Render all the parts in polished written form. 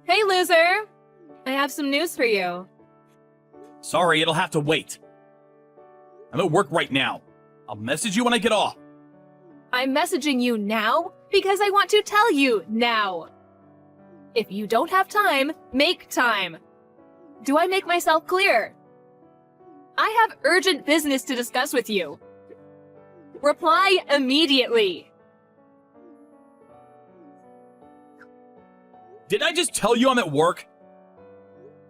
Hey, loser! I have some news for you. Sorry, it'll have to wait. I'm at work right now. I'll message you when I get off. I'm messaging you now because I want to tell you now. If you don't have time, make time. Do I make myself clear? I have urgent business to discuss with you. Reply immediately. Did I just tell you I'm at work?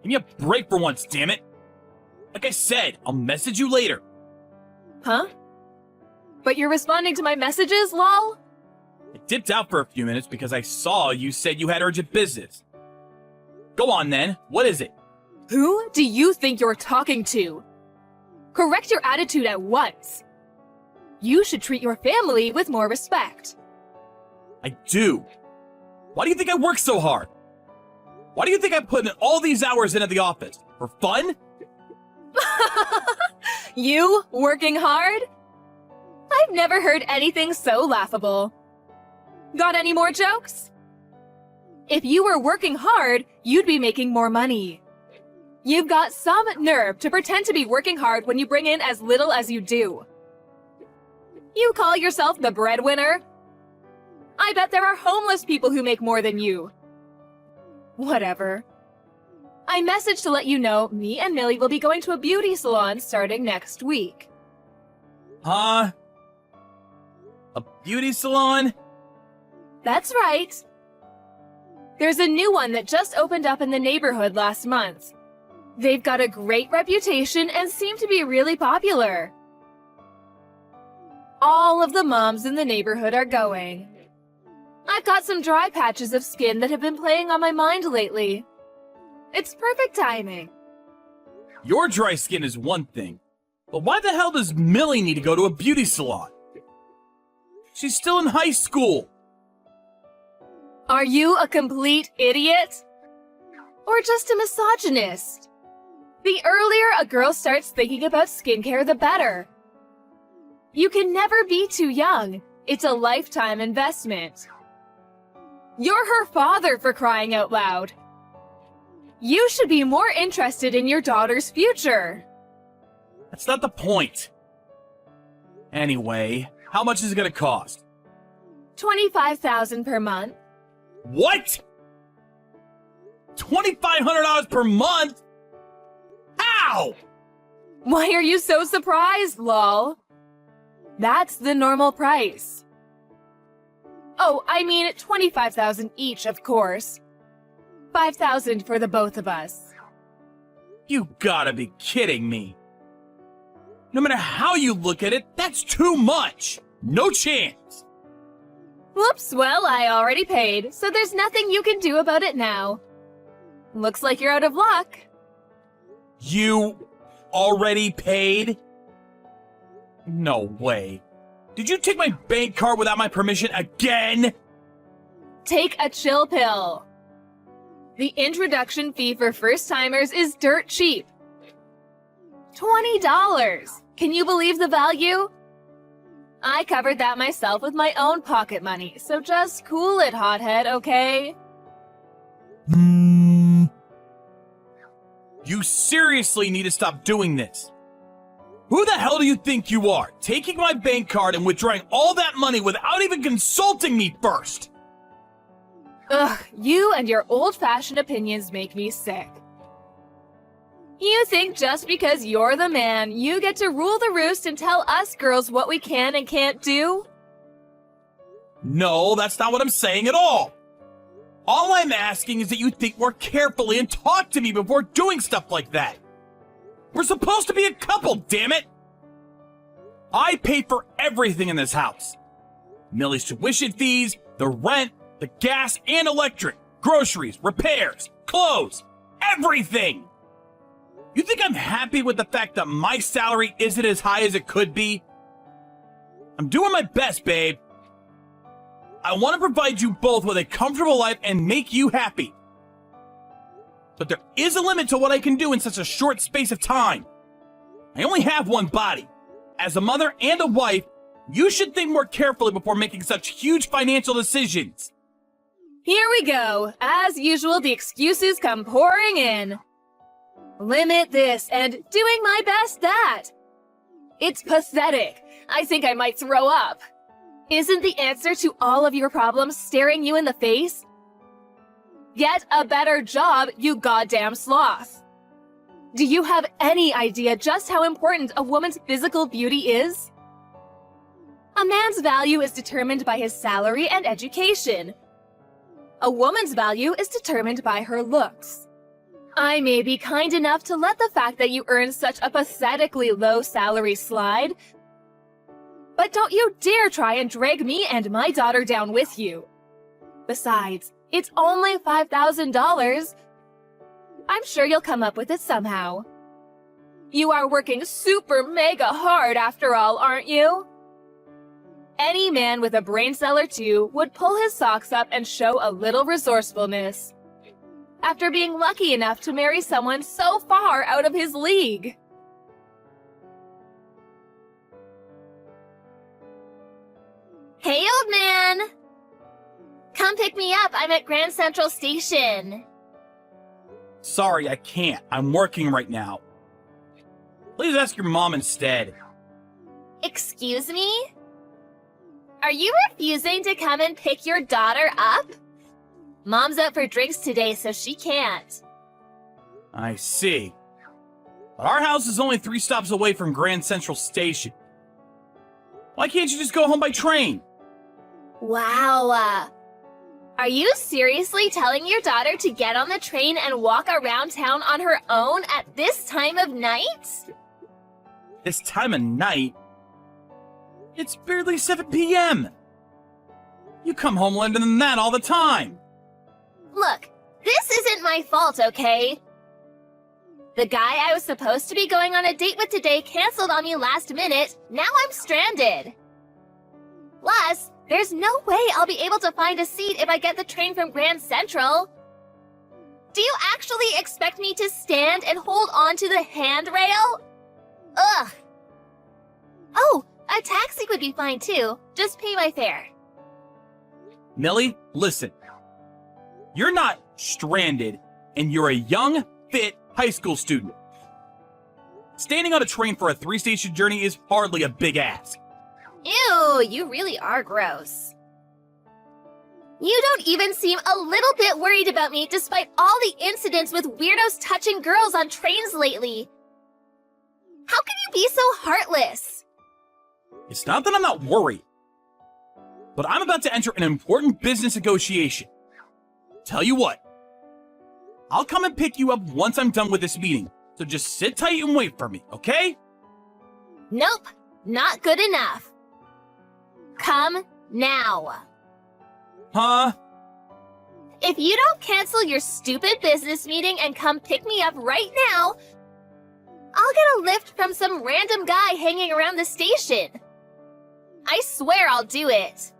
Give me a break for once, damn it. Like I said, I'll message you later. Huh? But you're responding to my messages, lol? I dipped out for a few minutes because I saw you said you had urgent business. Go on then, what is it? Who do you think you're talking to? Correct your attitude at once. You should treat your family with more respect. I do. Why do you think I work so hard? Why do you think I put in all these hours in at the office? For fun? You working hard? I've never heard anything so laughable. Got any more jokes? If you were working hard, you'd be making more money. You've got some nerve to pretend to be working hard when you bring in as little as you do. You call yourself the breadwinner? I bet there are homeless people who make more than you. Whatever. I messaged to let you know me and Millie will be going to a beauty salon starting next week. Huh? A beauty salon? That's right. There's a new one that just opened up in the neighborhood last month. They've got a great reputation and seem to be really popular. All of the moms in the neighborhood are going. I've got some dry patches of skin that have been playing on my mind lately. It's perfect timing. Your dry skin is one thing, but why the hell does Millie need to go to a beauty salon? She's still in high school. Are you a complete idiot? Or just a misogynist? The earlier a girl starts thinking about skincare, the better. You can never be too young. It's a lifetime investment. You're her father, for crying out loud. You should be more interested in your daughter's future. That's not the point. Anyway, how much is it gonna cost? $25,000 per month. What? $2,500 per month? How? Why are you so surprised, lol? That's the normal price. Oh, I mean $25,000 each, of course. $5,000 for the both of us. You gotta be kidding me. No matter how you look at it, that's too much. No chance. Whoops, well, I already paid, so there's nothing you can do about it now. Looks like you're out of luck. You already paid? No way. Did you take my bank card without my permission again? Take a chill pill. The introduction fee for first-timers is dirt cheap. $20. Can you believe the value? I covered that myself with my own pocket money, so just cool it, hothead, okay? You seriously need to stop doing this. Who the hell do you think you are, taking my bank card and withdrawing all that money without even consulting me first? Ugh, you and your old-fashioned opinions make me sick. You think just because you're the man, you get to rule the roost and tell us girls what we can and can't do? No, that's not what I'm saying at all. All I'm asking is that you think more carefully and talk to me before doing stuff like that. We're supposed to be a couple, damn it! I pay for everything in this house. Millie's tuition fees, the rent, the gas and electric, groceries, repairs, clothes, everything! You think I'm happy with the fact that my salary isn't as high as it could be? I'm doing my best, babe. I want to provide you both with a comfortable life and make you happy. But there is a limit to what I can do in such a short space of time. I only have one body. As a mother and a wife, you should think more carefully before making such huge financial decisions. Here we go. As usual, the excuses come pouring in. Limit this and doing my best that. It's pathetic. I think I might throw up. Isn't the answer to all of your problems staring you in the face? Get a better job, you goddamn sloth. Do you have any idea just how important a woman's physical beauty is? A man's value is determined by his salary and education. A woman's value is determined by her looks. I may be kind enough to let the fact that you earn such a pathetically low salary slide, but don't you dare try and drag me and my daughter down with you. Besides, it's only $5,000. I'm sure you'll come up with it somehow. You are working super mega hard after all, aren't you? Any man with a brain cell or two would pull his socks up and show a little resourcefulness after being lucky enough to marry someone so far out of his league. Hey, old man! Come pick me up. I'm at Grand Central Station. Sorry, I can't. I'm working right now. Please ask your mom instead. Excuse me? Are you refusing to come and pick your daughter up? Mom's out for drinks today, so she can't. I see. But our house is only 3 stops away from Grand Central Station. Why can't you just go home by train? Wow. Are you seriously telling your daughter to get on the train and walk around town on her own at this time of night? This time of night? It's barely 7 p.m. You come home later than that all the time. Look, this isn't my fault, okay? The guy I was supposed to be going on a date with today canceled on me last minute. Now I'm stranded. Plus, there's no way I'll be able to find a seat if I get the train from Grand Central. Do you actually expect me to stand and hold on to the handrail? Ugh. Oh, a taxi would be fine too. Just pay my fare. Millie, listen. You're not stranded, and you're a young, fit high school student. Standing on a train for a 3-station journey is hardly a big ask. Ew, you really are gross. You don't even seem a little bit worried about me despite all the incidents with weirdos touching girls on trains lately. How can you be so heartless? It's not that I'm not worried, but I'm about to enter an important business negotiation. Tell you what, I'll come and pick you up once I'm done with this meeting, so just sit tight and wait for me, okay? Nope, not good enough. Come now. Huh? If you don't cancel your stupid business meeting and come pick me up right now, I'll get a lift from some random guy hanging around the station. I swear I'll do it.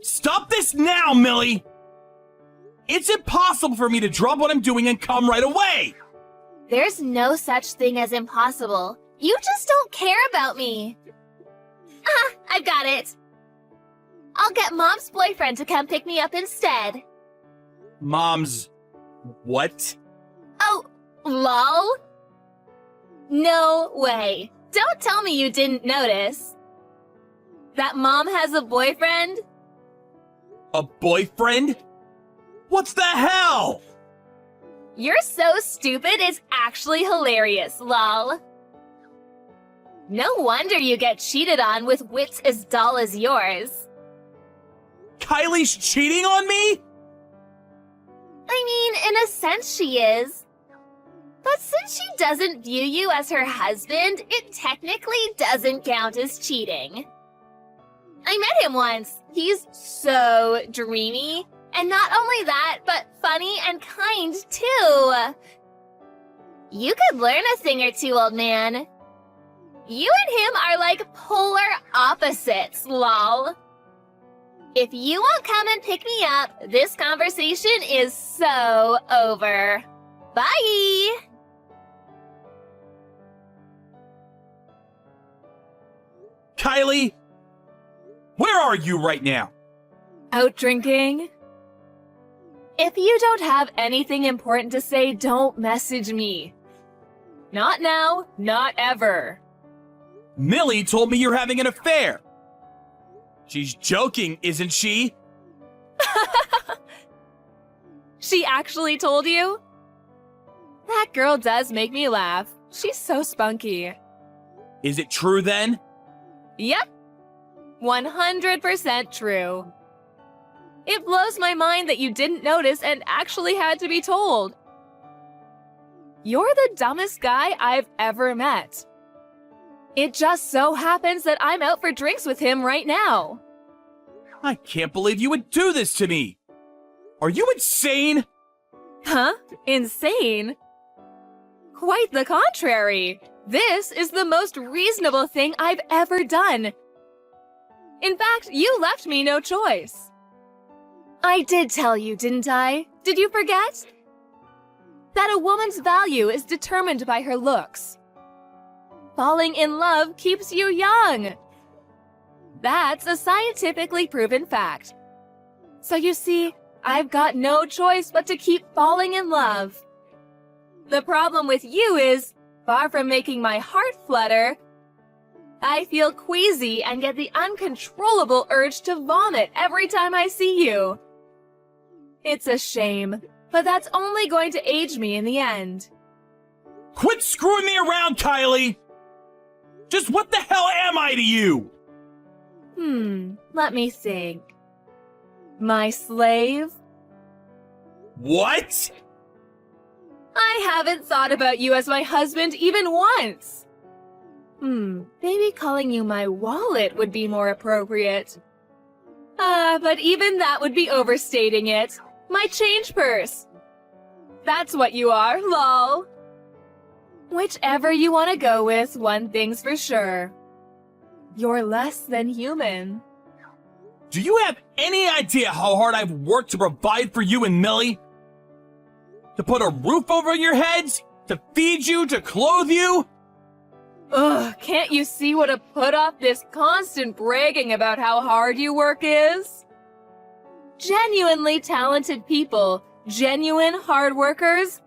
Stop this now, Millie! It's impossible for me to drop what I'm doing and come right away! There's no such thing as impossible. You just don't care about me. Ah, I've got it. I'll get Mom's boyfriend to come pick me up instead. Mom's... what? Oh, lol? No way. Don't tell me you didn't notice. That Mom has a boyfriend? A boyfriend? What's the hell? You're so stupid, it's actually hilarious, lol. No wonder you get cheated on with wits as dull as yours. Kylie's cheating on me? I mean, in a sense she is. But since she doesn't view you as her husband, it technically doesn't count as cheating. I met him once. He's so dreamy. And not only that, but funny and kind, too. You could learn a thing or two, old man. You and him are like polar opposites, lol. If you won't come and pick me up, this conversation is so over. Bye! Kylie, where are you right now? Out drinking? If you don't have anything important to say, don't message me. Not now, not ever. Millie told me you're having an affair. She's joking, isn't she? She actually told you? That girl does make me laugh. She's so spunky. Is it true then? Yep. 100% true. It blows my mind that you didn't notice and actually had to be told. You're the dumbest guy I've ever met. It just so happens that I'm out for drinks with him right now. I can't believe you would do this to me. Are you insane? Huh? Insane? Quite the contrary. This is the most reasonable thing I've ever done. In fact, you left me no choice. I did tell you, didn't I? Did you forget? That a woman's value is determined by her looks. Falling in love keeps you young. That's a scientifically proven fact. So you see, I've got no choice but to keep falling in love. The problem with you is, far from making my heart flutter, I feel queasy and get the uncontrollable urge to vomit every time I see you. It's a shame, but that's only going to age me in the end. Quit screwing me around, Kylie! Just what the hell am I to you? Let me think. My slave? What? I haven't thought about you as my husband even once. Maybe calling you my wallet would be more appropriate. But even that would be overstating it. My change purse. That's what you are, lol. Whichever you want to go with, one thing's for sure. You're less than human. Do you have any idea how hard I've worked to provide for you and Millie? To put a roof over your heads? To feed you? To clothe you? Ugh, can't you see what a put-off this constant bragging about how hard you work is? Genuinely talented people, genuine hard workers,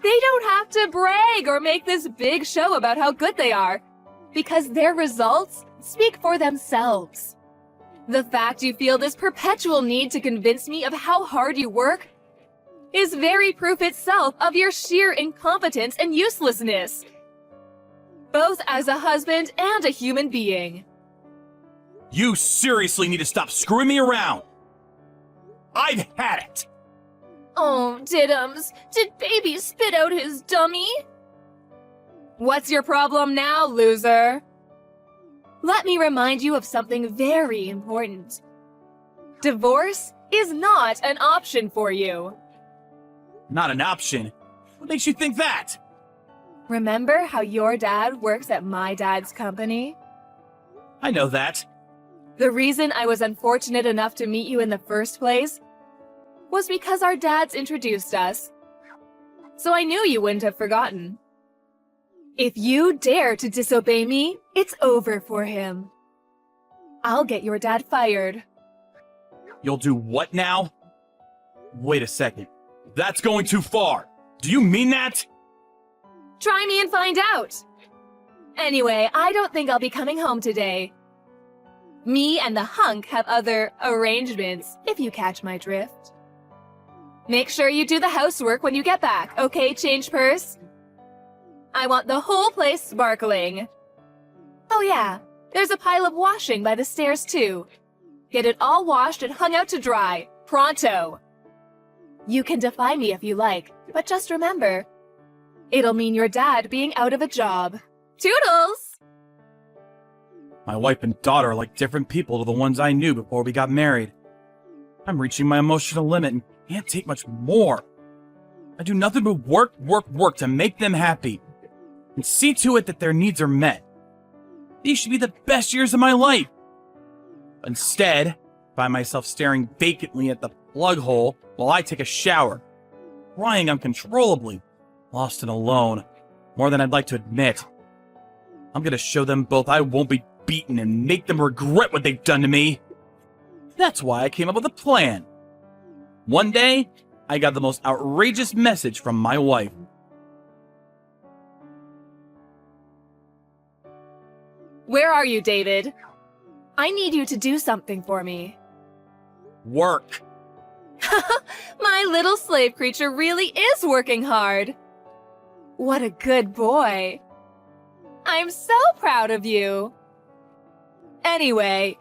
they don't have to brag or make this big show about how good they are, because their results speak for themselves. The fact you feel this perpetual need to convince me of how hard you work is very proof itself of your sheer incompetence and uselessness, both as a husband and a human being. You seriously need to stop screwing me around. I've had it. Oh, Diddums, did baby spit out his dummy? What's your problem now, loser? Let me remind you of something very important. Divorce is not an option for you. Not an option? What makes you think that? Remember how your dad works at my dad's company? I know that. The reason I was unfortunate enough to meet you in the first place was because our dads introduced us. So I knew you wouldn't have forgotten. If you dare to disobey me, it's over for him. I'll get your dad fired. You'll do what now? Wait a second. That's going too far. Do you mean that? Try me and find out. Anyway, I don't think I'll be coming home today. Me and the hunk have other arrangements, if you catch my drift. Make sure you do the housework when you get back, okay, change purse? I want the whole place sparkling. Oh yeah, there's a pile of washing by the stairs too. Get it all washed and hung out to dry, pronto. You can defy me if you like, but just remember, it'll mean your dad being out of a job. Toodles! My wife and daughter are like different people to the ones I knew before we got married. I'm reaching my emotional limit and can't take much more. I do nothing but work, work, work to make them happy and see to it that their needs are met. These should be the best years of my life. Instead, I find myself staring vacantly at the plug hole while I take a shower, crying uncontrollably, lost and alone, more than I'd like to admit. I'm gonna show them both I won't be beaten and make them regret what they've done to me. That's why I came up with a plan. One day, I got the most outrageous message from my wife. Where are you, David? I need you to do something for me. Work. My little slave creature really is working hard. What a good boy. I'm so proud of you. Anyway,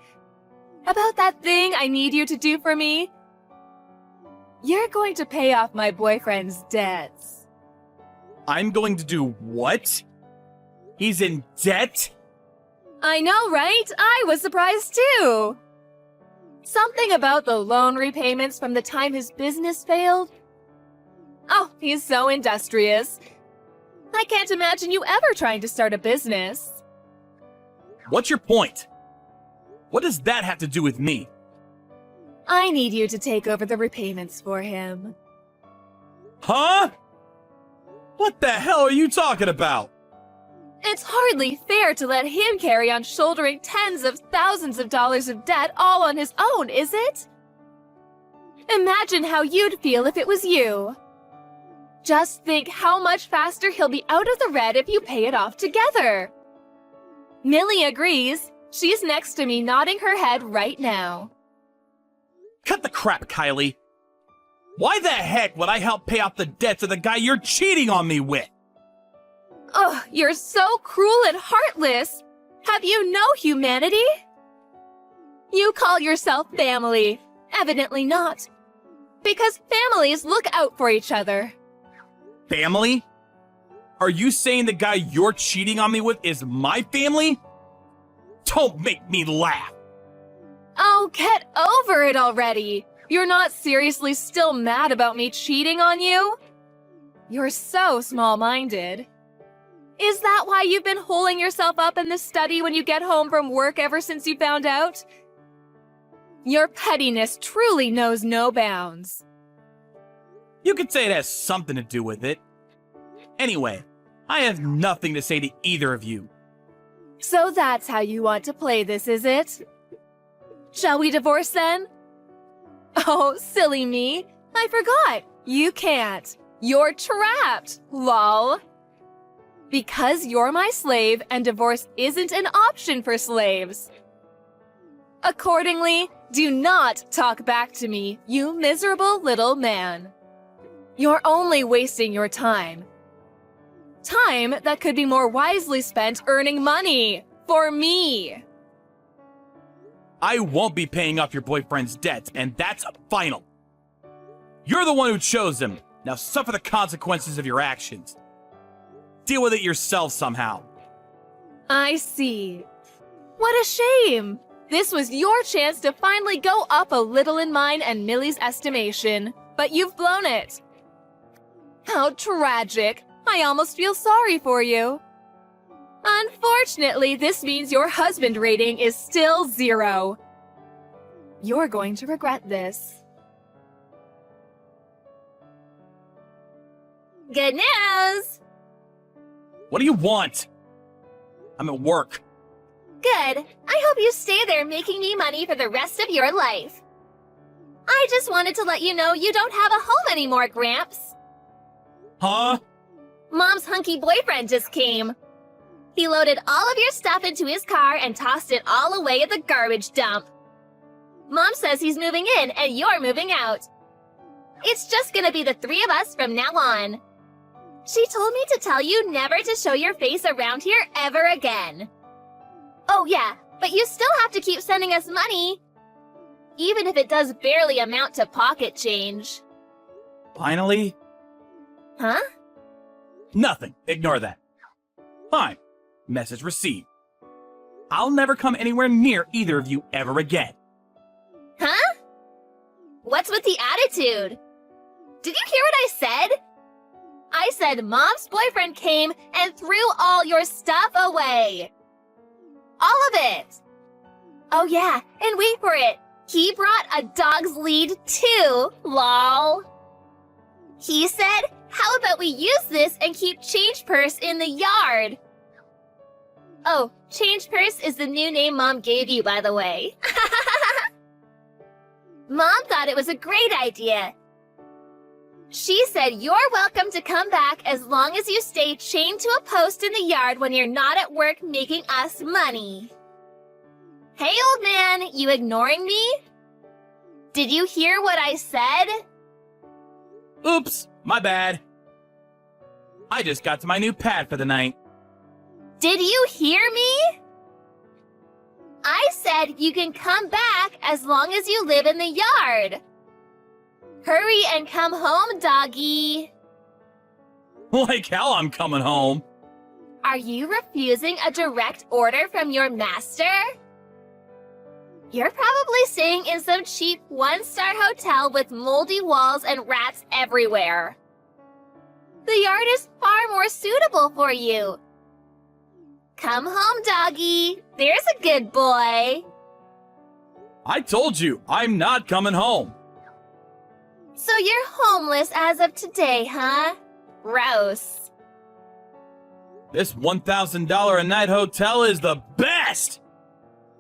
about that thing I need you to do for me, you're going to pay off my boyfriend's debts. I'm going to do what? He's in debt? I know, right? I was surprised too. Something about the loan repayments from the time his business failed. Oh, he's so industrious. I can't imagine you ever trying to start a business. What's your point? What does that have to do with me? I need you to take over the repayments for him. Huh? What the hell are you talking about? It's hardly fair to let him carry on shouldering tens of thousands of dollars of debt all on his own, is it? Imagine how you'd feel if it was you. Just think how much faster he'll be out of the red if you pay it off together. Millie agrees. She's next to me nodding her head right now. Cut the crap, Kylie. Why the heck would I help pay off the debts of the guy you're cheating on me with? Oh, you're so cruel and heartless. Have you no humanity? You call yourself family. Evidently not. Because families look out for each other. Family? Are you saying the guy you're cheating on me with is my family? Don't make me laugh. Oh, get over it already. You're not seriously still mad about me cheating on you? You're so small-minded. Is that why you've been holing yourself up in the study when you get home from work ever since you found out? Your pettiness truly knows no bounds. You could say it has something to do with it. Anyway, I have nothing to say to either of you. So that's how you want to play this, is it? Shall we divorce then? Oh, silly me. I forgot. You can't. You're trapped, lol. Because you're my slave and divorce isn't an option for slaves. Accordingly, do not talk back to me, you miserable little man. You're only wasting your time. Time that could be more wisely spent earning money for me. I won't be paying off your boyfriend's debts, and that's final. You're the one who chose him. Now suffer the consequences of your actions. Deal with it yourself somehow. I see. What a shame. This was your chance to finally go up a little in mine and Millie's estimation, but you've blown it. How tragic. I almost feel sorry for you. Unfortunately, this means your husband rating is still 0. You're going to regret this. Good news! What do you want? I'm at work. Good. I hope you stay there making me money for the rest of your life. I just wanted to let you know you don't have a home anymore, Gramps. Huh? Mom's hunky boyfriend just came. He loaded all of your stuff into his car and tossed it all away at the garbage dump. Mom says he's moving in and you're moving out. It's just gonna be the 3 of us from now on. She told me to tell you never to show your face around here ever again. Oh yeah, but you still have to keep sending us money. Even if it does barely amount to pocket change. Finally? Huh? Nothing. Ignore that. Fine. Message received. I'll never come anywhere near either of you ever again. Huh? What's with the attitude? Did you hear what I said? I said Mom's boyfriend came and threw all your stuff away. All of it. Oh yeah, and wait for it. He brought a dog's lead too, lol. He said, how about we use this and keep Change Purse in the yard? Oh, Change Purse is the new name Mom gave you, by the way. Mom thought it was a great idea. She said you're welcome to come back as long as you stay chained to a post in the yard when you're not at work making us money. Hey, old man, you ignoring me? Did you hear what I said? Oops, my bad. I just got to my new pad for the night. Did you hear me? I said you can come back as long as you live in the yard. Hurry and come home, doggy. Like how I'm coming home. Are you refusing a direct order from your master? You're probably staying in some cheap one-star hotel with moldy walls and rats everywhere. The yard is far more suitable for you. Come home, doggy. There's a good boy. I told you, I'm not coming home. So you're homeless as of today, huh? Gross. This $1,000 a night hotel is the best!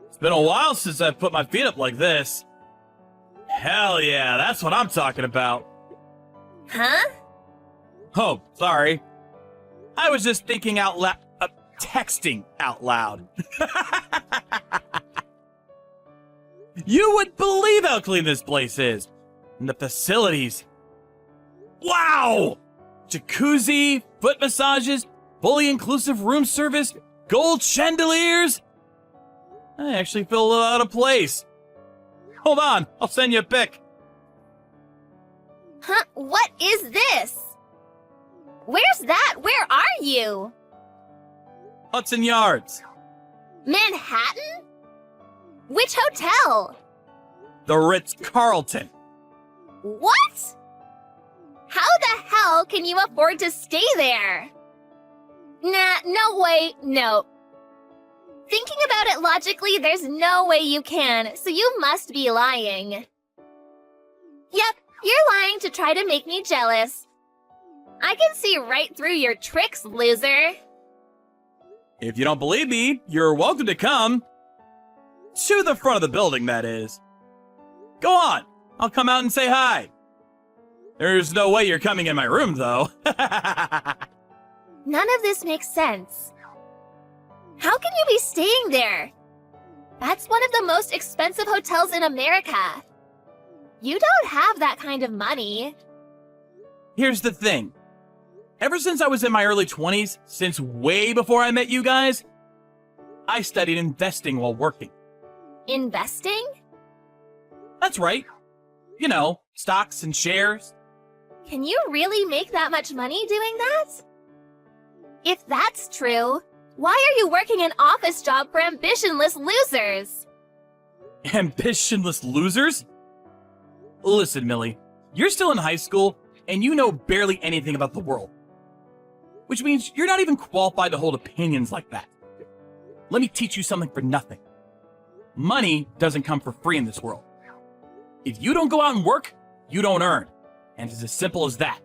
It's been a while since I've put my feet up like this. Hell yeah, that's what I'm talking about. Huh? Oh, sorry. I was just thinking out loud, texting out loud. You would believe how clean this place is. And the facilities. Wow! Jacuzzi, foot massages, fully inclusive room service, gold chandeliers. I actually feel a little out of place. Hold on, I'll send you a pic. Huh? What is this? Where's that? Where are you? Hudson Yards. Manhattan? Which hotel? The Ritz-Carlton. What? How the hell can you afford to stay there? Nah, no way, no. Thinking about it logically, there's no way you can, so you must be lying. Yep, you're lying to try to make me jealous. I can see right through your tricks, loser. If you don't believe me, you're welcome to come. To the front of the building, that is. Go on, I'll come out and say hi. There's no way you're coming in my room, though. None of this makes sense. How can you be staying there? That's one of the most expensive hotels in America. You don't have that kind of money. Here's the thing. Ever since I was in my early 20s, since way before I met you guys, I studied investing while working. Investing? That's right. You know, stocks and shares. Can you really make that much money doing that? If that's true, why are you working an office job for ambitionless losers? Ambitionless losers? Listen, Millie, you're still in high school, and you know barely anything about the world. Which means you're not even qualified to hold opinions like that. Let me teach you something for nothing. Money doesn't come for free in this world. If you don't go out and work, you don't earn. And it's as simple as that.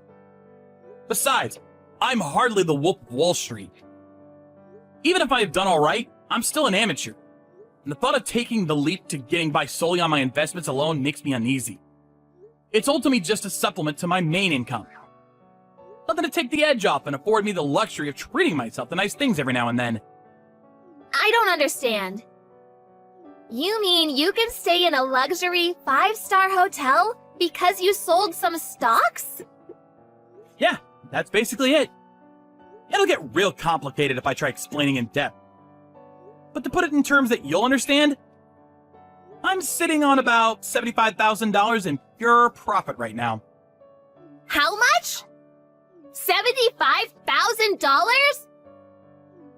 Besides, I'm hardly the Wolf of Wall Street. Even if I have done all right, I'm still an amateur. And the thought of taking the leap to getting by solely on my investments alone makes me uneasy. It's ultimately just a supplement to my main income. Nothing to take the edge off and afford me the luxury of treating myself to nice things every now and then. I don't understand. You mean you can stay in a luxury 5-star hotel because you sold some stocks? Yeah, that's basically it. It'll get real complicated if I try explaining in depth. But to put it in terms that you'll understand, I'm sitting on about $75,000 in pure profit right now. How much? $75,000?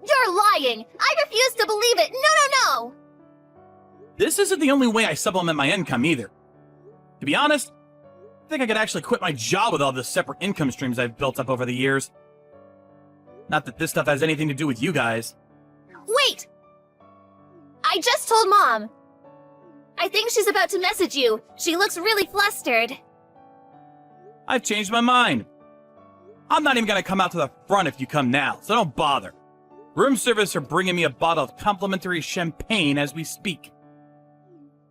You're lying! I refuse to believe it! No! This isn't the only way I supplement my income either. To be honest, I think I could actually quit my job with all the separate income streams I've built up over the years. Not that this stuff has anything to do with you guys. Wait! I just told Mom. I think she's about to message you. She looks really flustered. I've changed my mind. I'm not even gonna come out to the front if you come now, so don't bother. Room service are bringing me a bottle of complimentary champagne as we speak.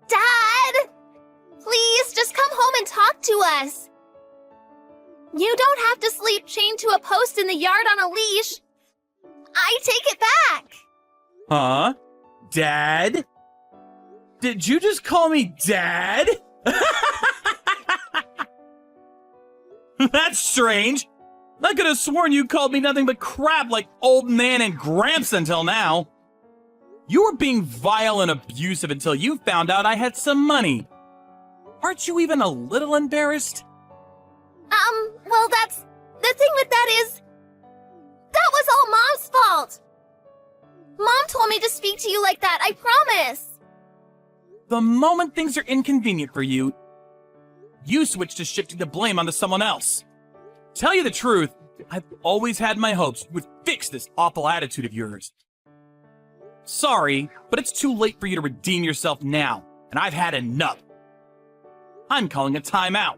Dad! Please, just come home and talk to us. You don't have to sleep chained to a post in the yard on a leash. I take it back. Huh? Dad? Did you just call me Dad? That's strange. I could have sworn you called me nothing but crap like old man and Gramps until now. You were being vile and abusive until you found out I had some money. Aren't you even a little embarrassed? Well, the thing with that is, that was all Mom's fault. Mom told me to speak to you like that, I promise. The moment things are inconvenient for you, you switch to shifting the blame onto someone else. Tell you the truth, I've always had my hopes you would fix this awful attitude of yours. Sorry, but it's too late for you to redeem yourself now, and I've had enough. I'm calling a timeout.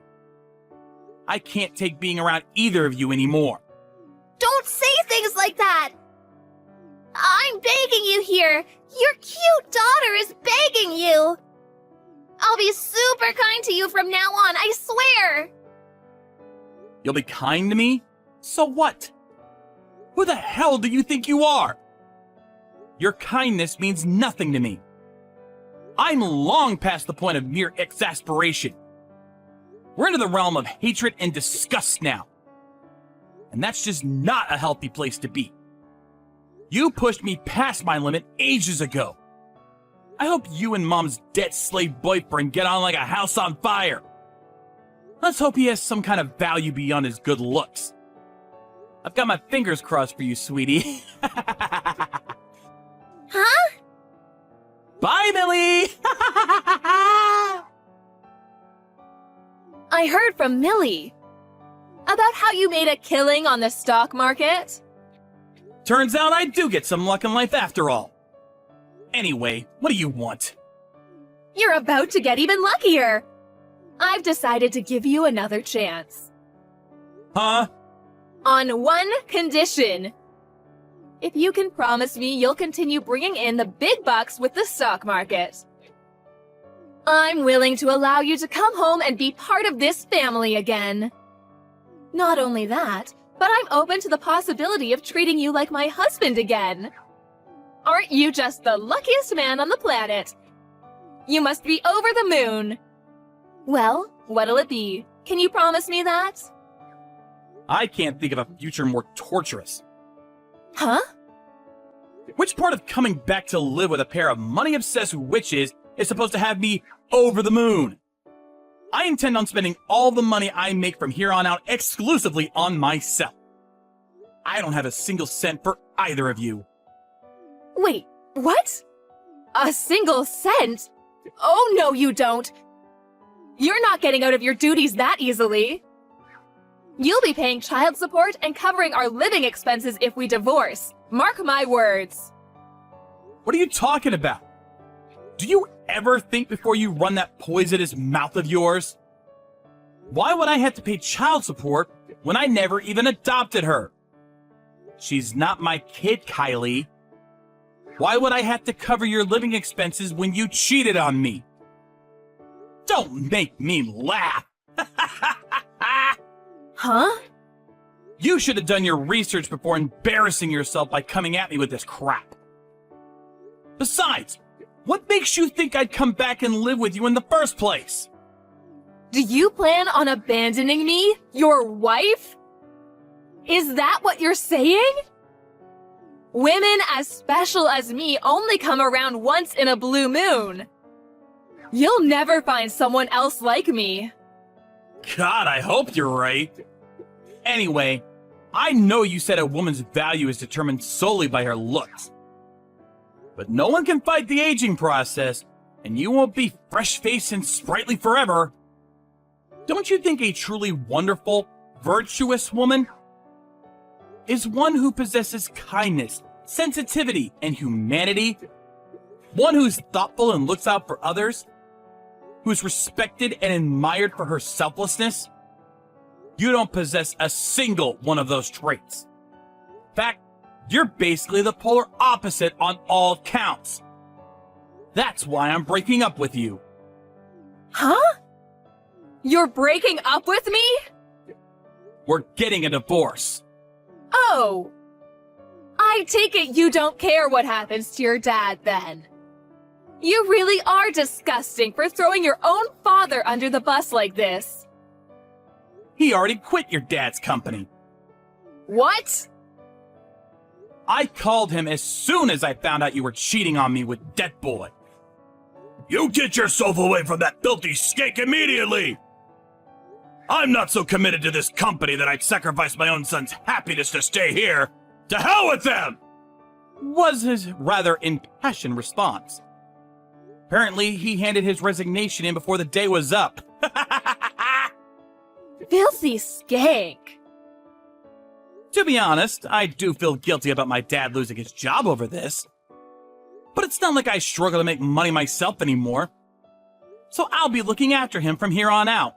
I can't take being around either of you anymore. Don't say things like that. I'm begging you here. Your cute daughter is begging you. I'll be super kind to you from now on, I swear. You'll be kind to me? So what? Who the hell do you think you are? Your kindness means nothing to me. I'm long past the point of mere exasperation. We're into the realm of hatred and disgust now. And that's just not a healthy place to be. You pushed me past my limit ages ago. I hope you and Mom's debt slave boyfriend get on like a house on fire. Let's hope he has some kind of value beyond his good looks. I've got my fingers crossed for you, sweetie. Huh? Bye, Millie! I heard from Millie about how you made a killing on the stock market. Turns out I do get some luck in life after all. Anyway, what do you want? You're about to get even luckier. I've decided to give you another chance. Huh? On one condition. If you can promise me you'll continue bringing in the big bucks with the stock market. I'm willing to allow you to come home and be part of this family again. Not only that, but I'm open to the possibility of treating you like my husband again. Aren't you just the luckiest man on the planet? You must be over the moon. Well, what'll it be? Can you promise me that? I can't think of a future more torturous. Huh? Which part of coming back to live with a pair of money-obsessed witches is supposed to have me over the moon? I intend on spending all the money I make from here on out exclusively on myself. I don't have a single cent for either of you. Wait, what? A single cent? Oh, no, you don't. You're not getting out of your duties that easily. You'll be paying child support and covering our living expenses if we divorce. Mark my words. What are you talking about? Do you ever think before you run that poisonous mouth of yours? Why would I have to pay child support when I never even adopted her? She's not my kid, Kylie. Why would I have to cover your living expenses when you cheated on me? Don't make me laugh. Huh? You should have done your research before embarrassing yourself by coming at me with this crap. Besides, what makes you think I'd come back and live with you in the first place? Do you plan on abandoning me, your wife? Is that what you're saying? Women as special as me only come around once in a blue moon. You'll never find someone else like me. God, I hope you're right. Anyway, I know you said a woman's value is determined solely by her looks. But no one can fight the aging process, and you won't be fresh-faced and sprightly forever. Don't you think a truly wonderful, virtuous woman is one who possesses kindness, sensitivity, and humanity? One who's thoughtful and looks out for others? Who's respected and admired for her selflessness? You don't possess a single one of those traits. In fact, you're basically the polar opposite on all counts. That's why I'm breaking up with you. Huh? You're breaking up with me? We're getting a divorce. Oh! I take it you don't care what happens to your dad then. You really are disgusting for throwing your own father under the bus like this. He already quit your dad's company. What? I called him as soon as I found out you were cheating on me with Debt Boy. You get yourself away from that filthy skank immediately! I'm not so committed to this company that I'd sacrifice my own son's happiness to stay here. To hell with them! Was his rather impassioned response. Apparently, he handed his resignation in before the day was up. Filthy skank. To be honest, I do feel guilty about my dad losing his job over this. But it's not like I struggle to make money myself anymore. So I'll be looking after him from here on out.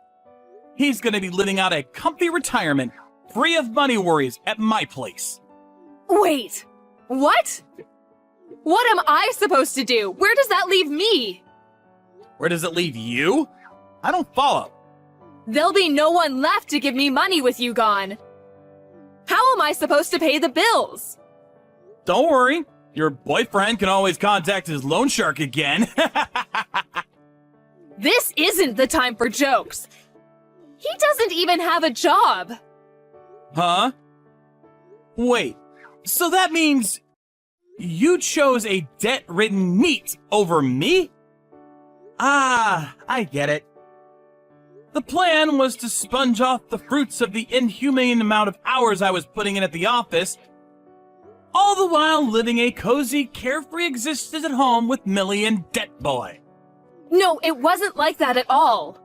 He's gonna be living out a comfy retirement, free of money worries at my place. Wait, what? What am I supposed to do? Where does that leave me? Where does it leave you? I don't follow. There'll be no one left to give me money with you gone. How am I supposed to pay the bills? Don't worry. Your boyfriend can always contact his loan shark again. This isn't the time for jokes. He doesn't even have a job. Huh? Wait, so that means you chose a debt-ridden NEET over me? Ah, I get it. The plan was to sponge off the fruits of the inhumane amount of hours I was putting in at the office, all the while living a cozy, carefree existence at home with Millie and Debt Boy. No, it wasn't like that at all.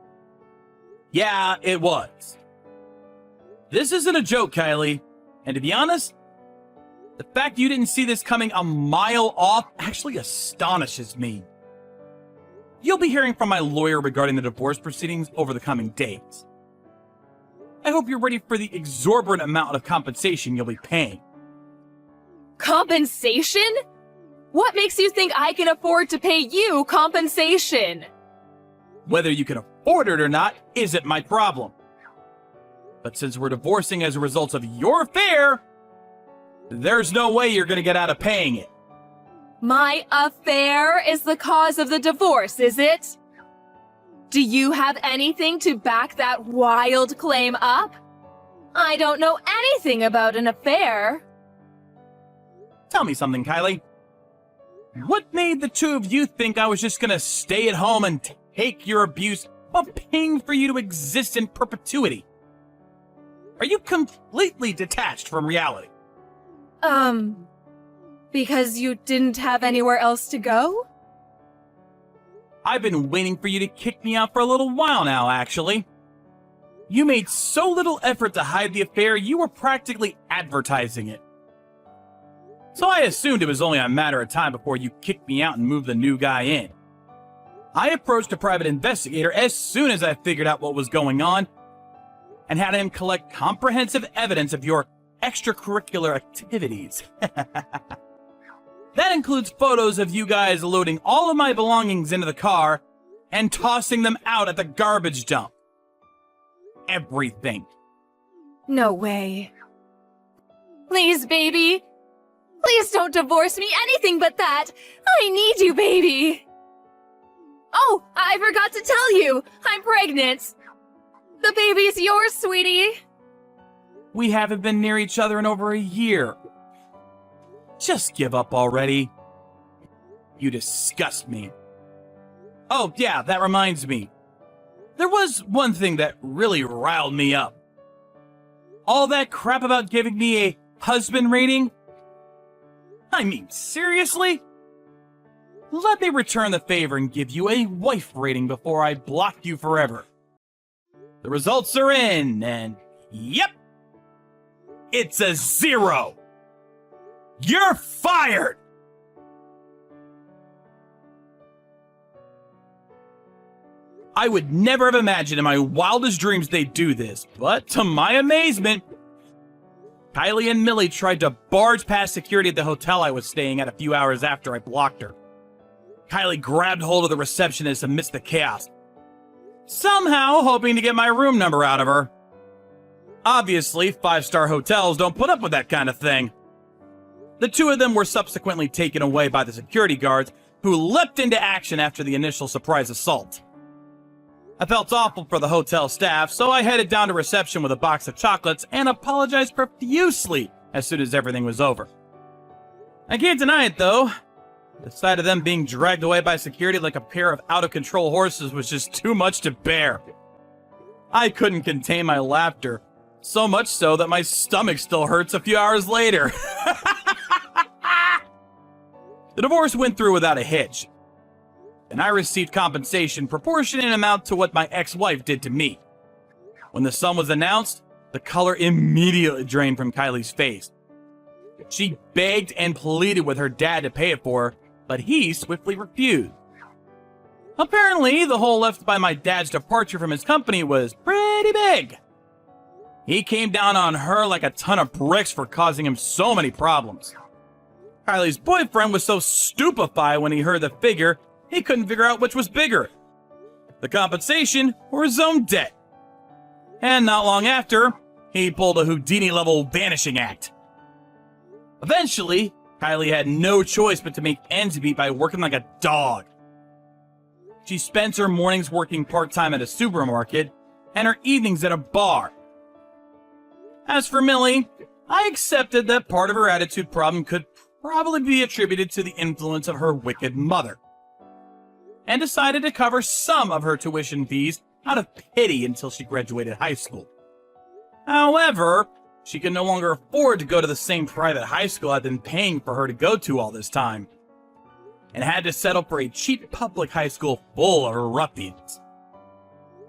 Yeah, it was. This isn't a joke, Kylie. And to be honest, the fact you didn't see this coming a mile off actually astonishes me. You'll be hearing from my lawyer regarding the divorce proceedings over the coming days. I hope you're ready for the exorbitant amount of compensation you'll be paying. Compensation? What makes you think I can afford to pay you compensation? Whether you can afford it or not isn't my problem. But since we're divorcing as a result of your affair, there's no way you're gonna get out of paying it. My affair is the cause of the divorce, is it? Do you have anything to back that wild claim up? I don't know anything about an affair. Tell me something, Kylie. What made the two of you think I was just gonna stay at home and take your abuse while paying for you to exist in perpetuity? Are you completely detached from reality? Because you didn't have anywhere else to go? I've been waiting for you to kick me out for a little while now, actually. You made so little effort to hide the affair, you were practically advertising it. So I assumed it was only a matter of time before you kicked me out and moved the new guy in. I approached a private investigator as soon as I figured out what was going on and had him collect comprehensive evidence of your extracurricular activities. That includes photos of you guys loading all of my belongings into the car and tossing them out at the garbage dump. Everything. No way. Please, baby. Please don't divorce me, anything but that. I need you, baby. Oh, I forgot to tell you. I'm pregnant. The baby's yours, sweetie. We haven't been near each other in over a year. Just give up already. You disgust me. Oh, yeah, that reminds me. There was one thing that really riled me up. All that crap about giving me a husband rating? I mean, seriously? Let me return the favor and give you a wife rating before I block you forever. The results are in, and yep, it's a 0. You're fired! I would never have imagined in my wildest dreams they'd do this, but to my amazement, Kylie and Millie tried to barge past security at the hotel I was staying at a few hours after I blocked her. Kylie grabbed hold of the receptionist amidst the chaos, somehow hoping to get my room number out of her. Obviously, 5-star hotels don't put up with that kind of thing. The two of them were subsequently taken away by the security guards, who leapt into action after the initial surprise assault. I felt awful for the hotel staff, so I headed down to reception with a box of chocolates and apologized profusely as soon as everything was over. I can't deny it, though. The sight of them being dragged away by security like a pair of out-of-control horses was just too much to bear. I couldn't contain my laughter, so much so that my stomach still hurts a few hours later. The divorce went through without a hitch, and I received compensation proportionate in amount to what my ex-wife did to me. When the sum was announced, the color immediately drained from Kylie's face. She begged and pleaded with her dad to pay it for her, but he swiftly refused. Apparently, the hole left by my dad's departure from his company was pretty big. He came down on her like a ton of bricks for causing him so many problems. Kylie's boyfriend was so stupefied when he heard the figure, he couldn't figure out which was bigger, the compensation or his own debt. And not long after, he pulled a Houdini-level vanishing act. Eventually, Kylie had no choice but to make ends meet by working like a dog. She spends her mornings working part-time at a supermarket and her evenings at a bar. As for Millie, I accepted that part of her attitude problem could probably be attributed to the influence of her wicked mother, and decided to cover some of her tuition fees out of pity until she graduated high school. However, she could no longer afford to go to the same private high school I'd been paying for her to go to all this time, and had to settle for a cheap public high school full of ruffians.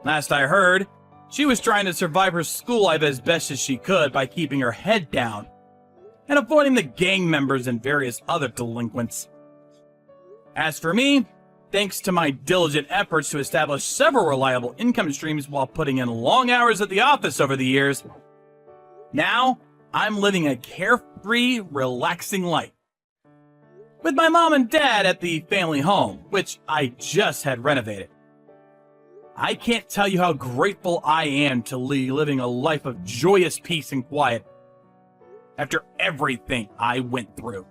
Last I heard, she was trying to survive her school life as best as she could by keeping her head down and avoiding the gang members and various other delinquents. As for me, thanks to my diligent efforts to establish several reliable income streams while putting in long hours at the office over the years, now I'm living a carefree, relaxing life. With my mom and dad at the family home, which I just had renovated. I can't tell you how grateful I am to be living a life of joyous peace and quiet after everything I went through.